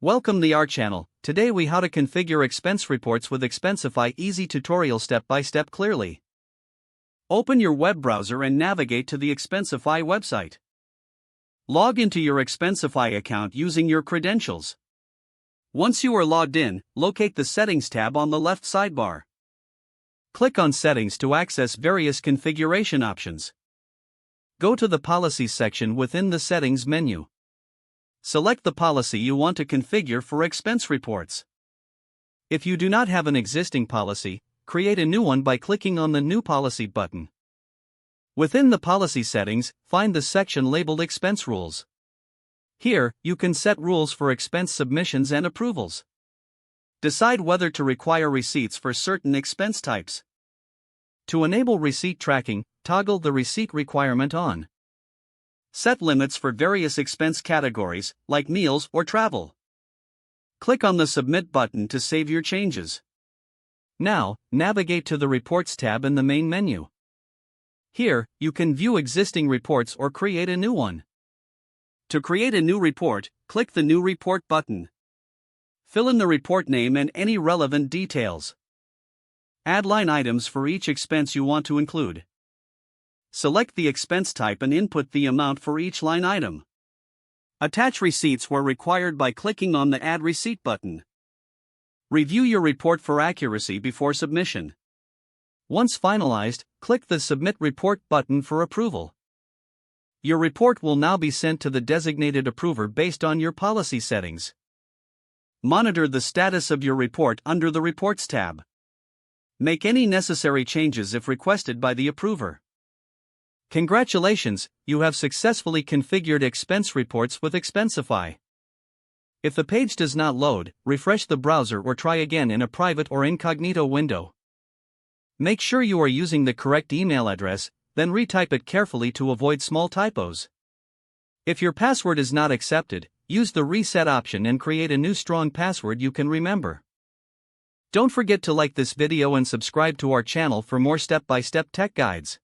Welcome to our channel. Today we how to configure expense reports with Expensify. Easy tutorial step by step clearly. Open your web browser and navigate to the Expensify website. Log into your Expensify account using your credentials. Once you are logged in, locate the Settings tab on the left sidebar. Click on Settings to access various configuration options. Go to the Policies section within the Settings menu. Select the policy you want to configure for expense reports. If you do not have an existing policy, create a new one by clicking on the New Policy button. Within the policy settings, find the section labeled Expense Rules. Here, you can set rules for expense submissions and approvals. Decide whether to require receipts for certain expense types. To enable receipt tracking, toggle the receipt requirement on. Set limits for various expense categories, like meals or travel. Click on the Submit button to save your changes. Now, navigate to the Reports tab in the main menu. Here, you can view existing reports or create a new one. To create a new report, click the New Report button. Fill in the report name and any relevant details. Add line items for each expense you want to include. Select the expense type and input the amount for each line item. Attach receipts where required by clicking on the Add Receipt button. Review your report for accuracy before submission. Once finalized, click the Submit Report button for approval. Your report will now be sent to the designated approver based on your policy settings. Monitor the status of your report under the Reports tab. Make any necessary changes if requested by the approver. Congratulations, you have successfully configured expense reports with Expensify. If the page does not load, refresh the browser or try again in a private or incognito window. Make sure you are using the correct email address, then retype it carefully to avoid small typos. If your password is not accepted, use the reset option and create a new strong password you can remember. Don't forget to like this video and subscribe to our channel for more step-by-step tech guides.